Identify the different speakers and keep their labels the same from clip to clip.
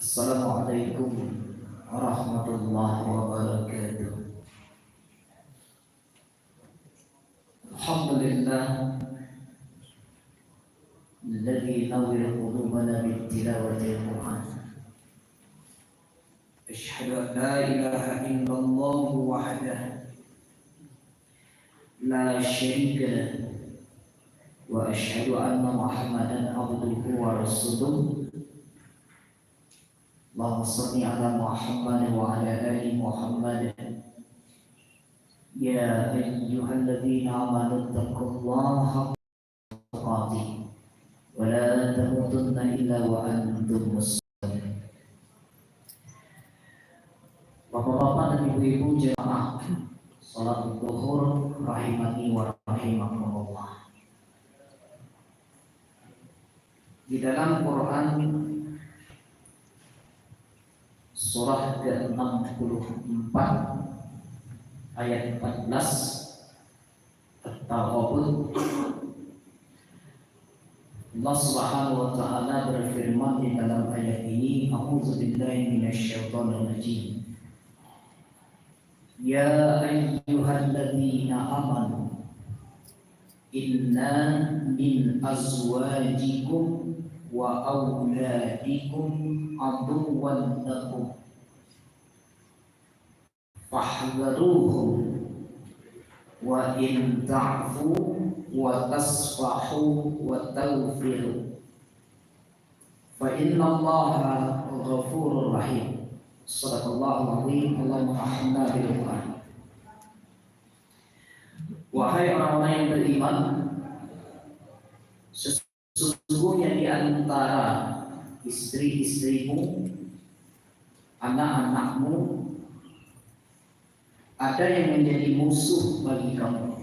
Speaker 1: Assalamualaikum warahmatullahi wabarakatuh. Alhamdulillah alladzi nawwara qulubana bittilawati al-Qur'an. Asyhadu an la ilaha illallah wahdahu la syarika lahu wa asyhadu anna Muhammadan abduhu wa rasuluh. Allahumma shalli ala Muhammad wa ala ali Muhammad. Ya ayyuhalladzina amanu taqullaha haqqa tuqatih wa la tamutunna illa wa antum muslimun. Bapak-bapak dan ibu-ibu jemaah salat zuhur rahimani wa rahimakumullah. Di dalam Quran surah ke-64 ayat 14 At-Taghabun, Allah Subhanahu wa taala berfirman di dalam ayat ini, A'udzu billahi minasyaitonir rajim. Ya ayyuhalladzina amanu inna min azwajikum wa auladikum aduwwan lakum fahdharuhum wa in ta'fu wa tasfahu wa taghfiru fa innallaha ghafurur rahim. Shadaqallahu azim. Allahumma ahna bil Qur'an. Wahai orang-orang yang beriman, sesungguhnya di antara istri-istrimu, anak-anakmu, ada yang menjadi musuh bagi kamu.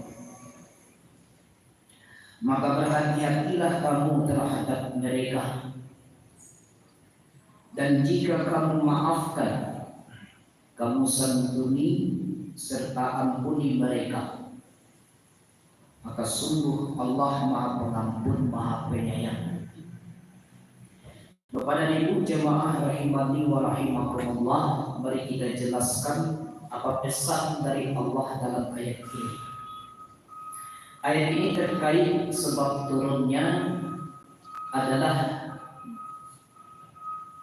Speaker 1: Maka berhati-hatilah kamu terhadap mereka. Dan jika kamu maafkan, kamu santuni serta ampuni mereka, maka sungguh Allah Maha Pengampun, Maha Penyayang. Bapak dan Ibu jemaah rahimani wa rahimakumullah, mari kita jelaskan apa pesan dari Allah dalam ayat ini. Ayat ini terkait sebab turunnya adalah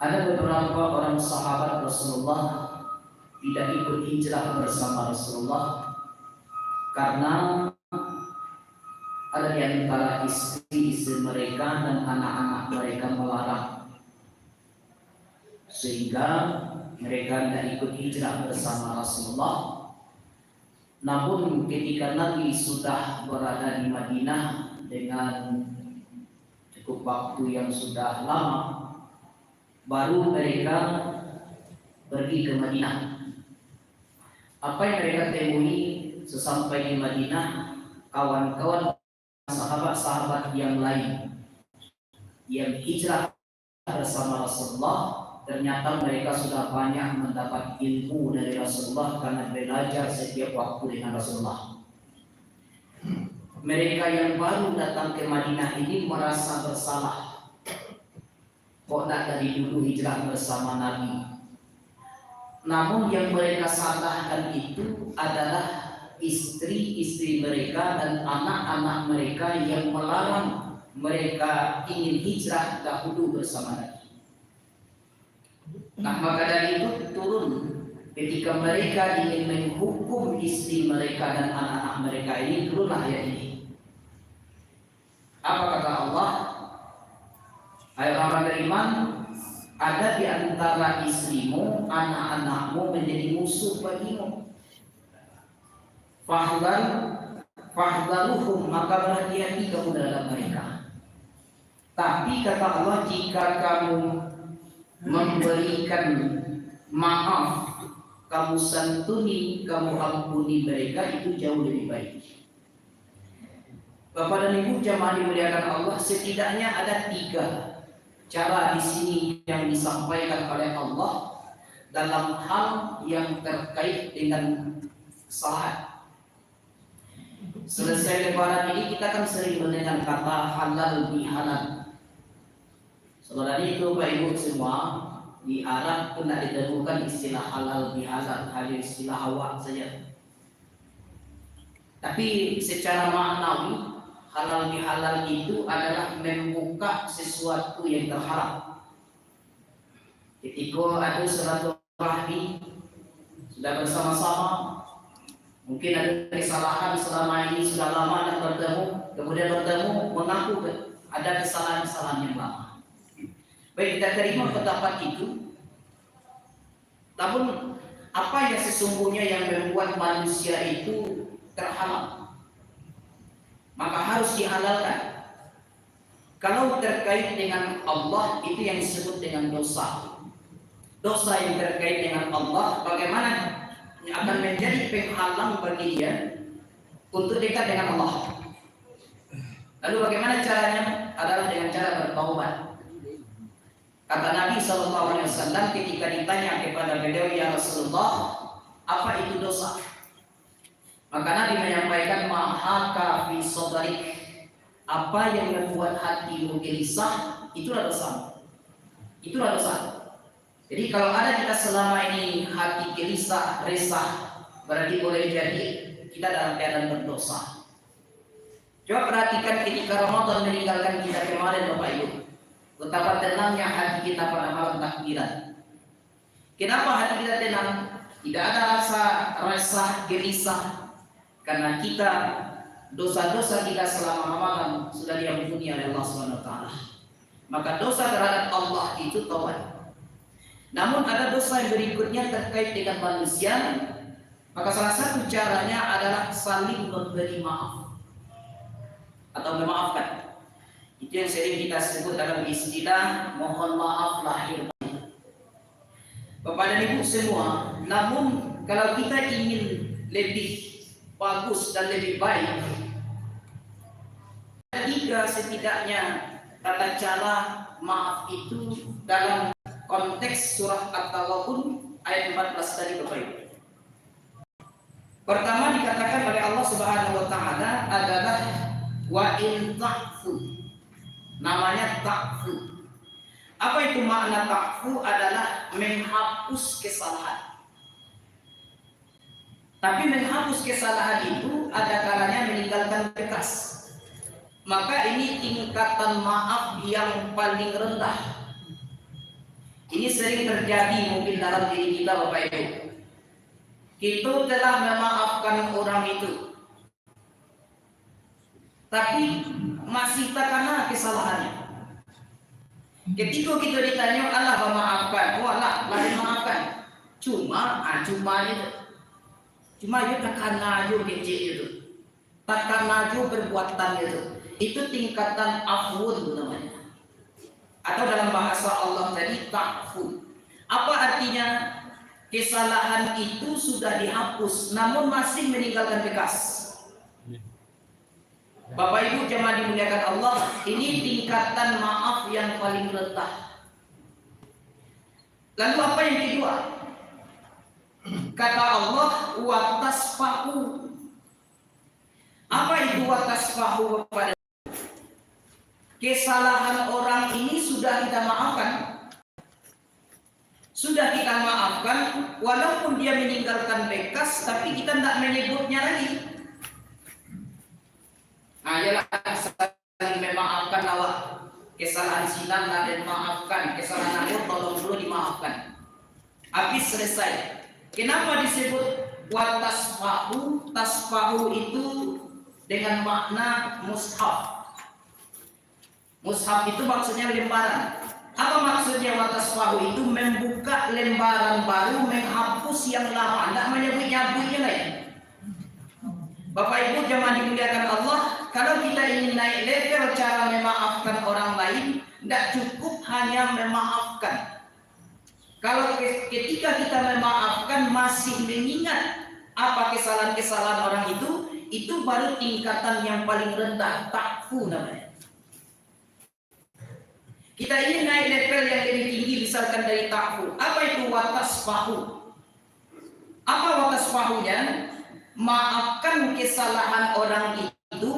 Speaker 1: ada beberapa orang sahabat Rasulullah tidak ikut hijrah bersama Rasulullah karena ada di antara istri-istri mereka dan anak-anak mereka melarang, sehingga mereka tidak ikut hijrah bersama Rasulullah. Namun ketika Nabi sudah berada di Madinah dengan cukup waktu yang sudah lama, baru mereka pergi ke Madinah. Apa yang mereka temui sesampai di Madinah, kawan-kawan sahabat-sahabat yang lain yang hijrah bersama Rasulullah, ternyata mereka sudah banyak mendapat ilmu dari Rasulullah karena belajar setiap waktu dengan Rasulullah. Mereka yang baru datang ke Madinah ini merasa bersalah, kok tidak dari dulu hijrah bersama Nabi. Namun yang mereka salahkan itu adalah istri-istri mereka dan anak-anak mereka yang melarang mereka ingin hijrah dahulu bersama Nabi. Nah, maka dari itu turun ketika mereka ingin menghukum istri mereka dan anak-anak mereka ini, turunlah ayat ini. Apa kata Allah? Hai orang beriman, ada di antara istrimu, anak-anakmu menjadi musuh bagimu. Fahdharuhum, maka berhati-hati kamu dalam mereka. Tapi kata Allah, jika kamu memberikan maaf, kamu santuni, kamu ampuni mereka, itu jauh lebih baik. Bapak dan Ibu jemaah dimuliakan Allah, setidaknya ada 3 cara di sini yang disampaikan oleh Allah dalam hal yang terkait dengan kesalahan. Selesai lebaran ini kita kan sering mendengar kata halal bihalal. Sebenarnya itu Bapak Ibu semua, Di Arab pun tidak ditemukan istilah halal bihalal, hanya istilah hawa saja. Tapi secara maknawi halal bihalal itu adalah membuka sesuatu yang terharam. Ketika ada silaturahmi sudah bersama-sama, mungkin ada kesalahan selama ini sudah lama dan bertemu, kemudian bertemu mengaku ada kesalahan-kesalahan yang lama. Baik, kita terima pendapat itu. Namun apa yang sesungguhnya yang membuat manusia itu terhalang, maka harus dihalalkan. Kalau terkait dengan Allah, itu yang disebut dengan dosa. Dosa yang terkait dengan Allah, bagaimana akan menjadi penghalang bagi dia untuk dekat dengan Allah. Lalu bagaimana caranya? Adalah dengan cara bertaubat. Kata Nabi SAW ketika ditanya kepada beliau, ya Rasulullah, apa itu dosa? Maka Nabi menyampaikan, mahaka fi sadrik, apa yang membuat hatimu gelisah, itulah dosa. Itulah dosa. Jadi kalau ada kita selama ini hati gelisah, resah, berarti boleh jadi kita dalam keadaan berdosa. Coba perhatikan ketika Ramadan meninggalkan kita kemarin, Bapak Ibu, betapa tenangnya hati kita pada malam takbiran. Kenapa hati kita tenang? Tidak ada rasa resah, gelisah, karena kita dosa-dosa kita selama Ramadan sudah diampuni oleh Allah SWT. Maka dosa terhadap Allah itu taubat. Namun ada dosa yang berikutnya terkait dengan manusia. Maka salah satu caranya adalah saling memberi maaf atau memaafkan. Itu yang sering kita sebut dalam istilah mohon maaf lahir batin. Bapak dan Ibu semua, namun kalau kita ingin lebih bagus dan lebih baik, tiga setidaknya tata cara maaf itu dalam konteks surah At-Taghabun ayat 14 tadi, Bapak Ibu. Pertama dikatakan oleh Allah Subhanahu wa taala adalah wa in ta'fu. Namanya ta'fu. Apa itu makna ta'fu? Adalah menghapus kesalahan. Tapi menghapus kesalahan itu ada kalanya meninggalkan bekas. Maka ini tingkatan maaf yang paling rendah. Ini sering terjadi mungkin dalam diri kita, Bapak Ibu. Kita telah memaafkan orang itu, tapi masih terkena kesalahannya. Ketika kita ditanya Allah memaafkan, oh Allah memaafkan. Cuma itu terkena aja kecil itu, terkena aja perbuatan itu tingkatan afwun namanya. Atau dalam bahasa Allah tadi ta'fu. Apa artinya? Kesalahan itu sudah dihapus namun masih meninggalkan bekas. Bapak Ibu jemaah dimuliakan Allah, ini tingkatan maaf yang paling rendah. Lalu apa yang kedua? Kata Allah wa tasfahu. Apa itu wa tasfahu, Bapak? Kesalahan orang ini sudah kita maafkan. Sudah kita maafkan, walaupun dia meninggalkan bekas, tapi kita tidak menyebutnya lagi. Nah, ialah saling memaafkan awak. Kesalahan silang dan maafkan, kesalahan aku tolong dulu dimaafkan. Habis selesai. Kenapa disebut wa tasfahu? Tasfahu itu dengan makna mushaf. Mushaf itu maksudnya lembaran. Apa maksudnya wa tasfahu? Itu membuka lembaran baru, menghapus yang lama, tidak menyebut-nyebutnya lain. Bapak Ibu jemaah dimuliakan Allah, kalau kita ingin naik level cara memaafkan orang lain, tidak cukup hanya memaafkan. Kalau ketika kita memaafkan masih mengingat apa kesalahan-kesalahan orang itu baru tingkatan yang paling rendah, ta'fu namanya. Kita ingin naik level yang lebih tinggi, misalkan dari ta'fu. Apa itu wa tasfahu? Apa wa tasfahunya? Maafkan kesalahan orang itu,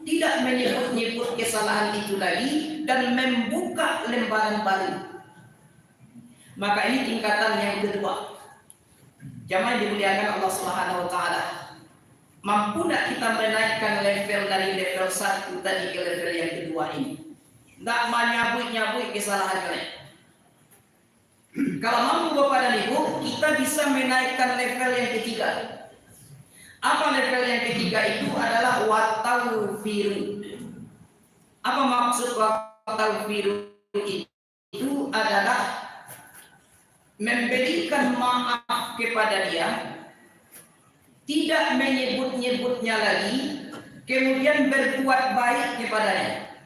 Speaker 1: tidak menyebut-nyebut kesalahan itu lagi, dan membuka lembaran baru. Maka ini tingkatan yang kedua. Jamaah dimuliakan Allah Subhanahu wa taala. Mampu tak kita menaikkan level dari level 1 tadi ke level yang kedua ini? Tak menyabui kesalahan kalian. Kalau mampu Bapak dan Ibu, kita bisa menaikkan level yang ketiga. Apa level yang ketiga itu? Adalah wataufiru. Apa maksud wataufiru itu? Adalah memberikan maaf kepada dia, tidak menyebut-nyebutnya lagi, kemudian berbuat baik kepadanya.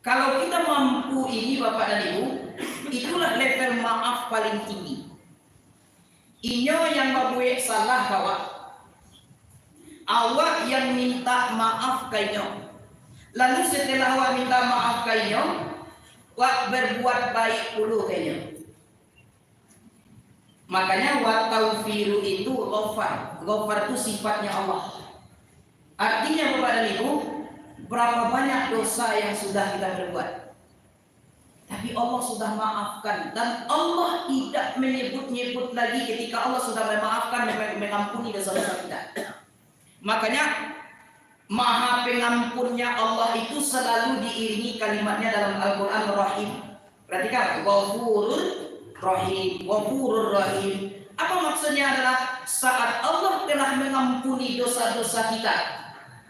Speaker 1: Kalau kita mampu ini Bapak dan Ibu, itulah level maaf paling tinggi. Inyo yang membuat salah kawan, awak yang minta maaf kainyo. Lalu setelah awak minta maaf kainyo, wak berbuat baik dulu kainyo. Makanya wataufiru itu ghafar. Ghafar itu sifatnya Allah. Artinya Bapak dan Ibu, berapa banyak dosa yang sudah kita berbuat, tapi Allah sudah maafkan, dan Allah tidak menyebut-nyebut lagi ketika Allah sudah memaafkan, mengampuni dosa-dosa kita. Makanya Maha pengampunnya Allah itu selalu diiringi kalimatnya dalam Al-Quran Rahim. Perhatikan, Ghafurur Rahim, Ghafurur Rahim. Apa maksudnya? Adalah saat Allah telah mengampuni dosa-dosa kita,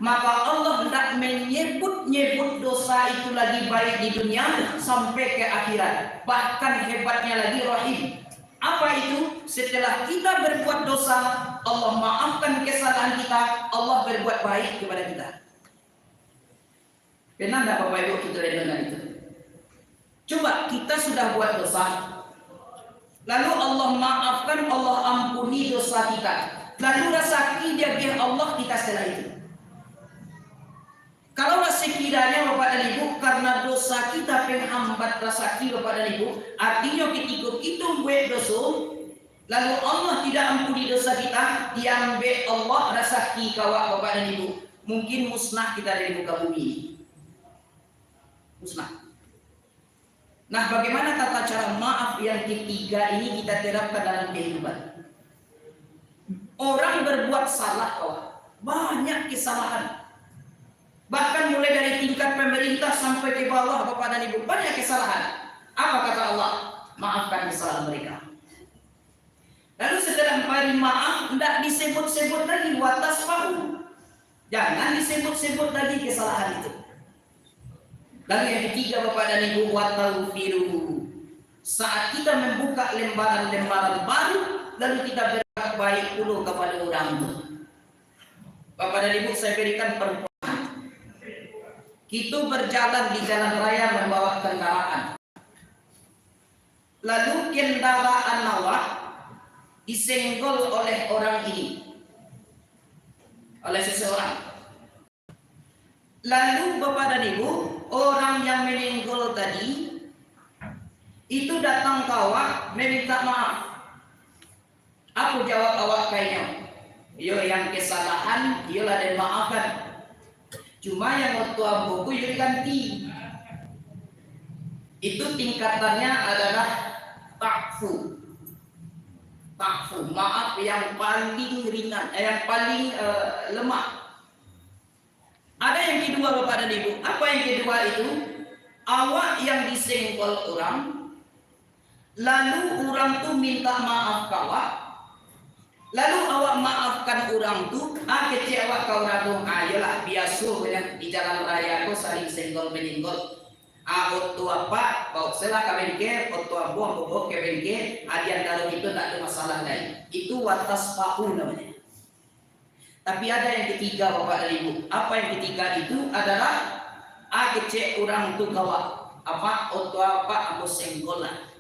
Speaker 1: maka Allah tidak menyebut-nyebut dosa itu lagi baik di dunia sampai ke akhirat. Bahkan hebatnya lagi Rahim. Apa itu? Setelah kita berbuat dosa, Allah maafkan kesalahan kita, Allah berbuat baik kepada kita. Pernah tidak Bapak Ibu kita dengar itu? Coba kita sudah buat dosa, lalu Allah maafkan, Allah ampuni dosa kita, lalu rasa dia biar Allah kita setelah itu. Kalau sekiranya Bapak dan Ibu karena dosa kita penghambat rezeki Bapak dan Ibu, artinya ketika kita buat dosa, lalu Allah tidak ampuni dosa kita, diambil Allah rezeki kawak Bapak dan Ibu, mungkin musnah kita dari muka bumi. Musnah. Nah, bagaimana tata cara maaf yang ketiga ini kita terapkan dalam kehidupan? Orang berbuat salah kawak, banyak kesalahan. Bahkan mulai dari tingkat pemerintah sampai ke bawah Bapak dan Ibu, banyak kesalahan. Apa kata Allah? Maafkan kesalahan mereka. Lalu setelah memberi maaf, tidak disebut-sebut lagi watas pahu. Jangan disebut-sebut lagi kesalahan itu. Lalu yang ketiga Bapak dan Ibu, wataufiru. Saat kita membuka lembaran-lembaran baru, lalu kita berbuat baik dulu kepada orang itu. Bapak dan Ibu, saya berikan perumpamaan. Kita berjalan di jalan raya membawa kendaraan. Lalu kendaraan awak disenggol oleh orang ini, oleh seseorang. Lalu Bapak dan Ibu, orang yang menyenggol tadi itu datang ke awak meminta maaf. Aku jawab awak kayaknya, yo yang kesalahan, yolah dan maafkan. Cuma yang waktu amboku jadi ganti. Itu tingkatannya adalah takfu. Takfu, maaf yang paling ringan, yang paling lemah. Ada yang kedua Bapak dan Ibu. Apa yang kedua itu? Awak yang disenggol orang, lalu orang tuh minta maaf kawak, lalu awak maafkan orang tuh, kecewa kau orang tuh, ayolah biasa di jalan raya kau saling senggol menyenggol. Otu apa, bau selah kabengke, otu abu ambo kabengke, adian dalam itu tak ada masalah lain. Itu watas pahu namanya. Tapi ada yang ketiga Bapak dan Ibu. Apa yang ketiga itu adalah kece orang tuh kawak. Apa otu apa ambo senggolan.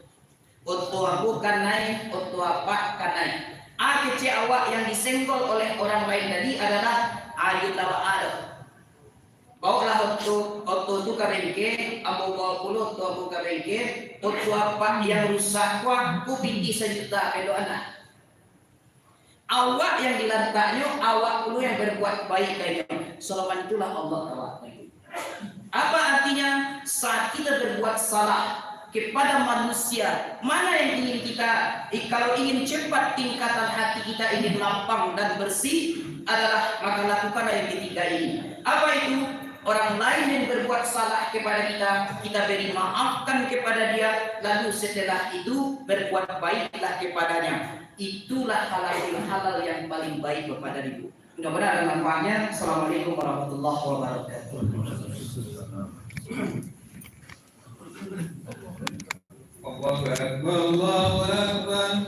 Speaker 1: Otu abu kanai, otu apa kanai. Kece awak yang disenggol oleh orang lain tadi adalah ayu tawa ada. Bawalah otu tu kabengke, ambo bawa puluh otu abu kabengke, otu apa yang rusak ku pinti 1 juta pedo anak. Awak yang dilantaknya, awak dulu yang berbuat baik kayaknya. Selamat itulah Allah tawak. Apa artinya? Saat kita berbuat salah, kepada manusia. Mana yang ingin kita, kalau ingin cepat tingkatan hati kita ingin lapang dan bersih, adalah maka lakukanlah yang ketiga ini. Apa itu? Orang lain yang berbuat salah kepada kita, kita beri maafkan kepada dia, lalu setelah itu berbuat baiklah kepadanya. Itulah halal yang paling baik kepada diri. Mudah-mudahan ada manfaatnya. Assalamualaikum warahmatullahi wabarakatuh.
Speaker 2: Allahu Akbar, Allahu Akbar.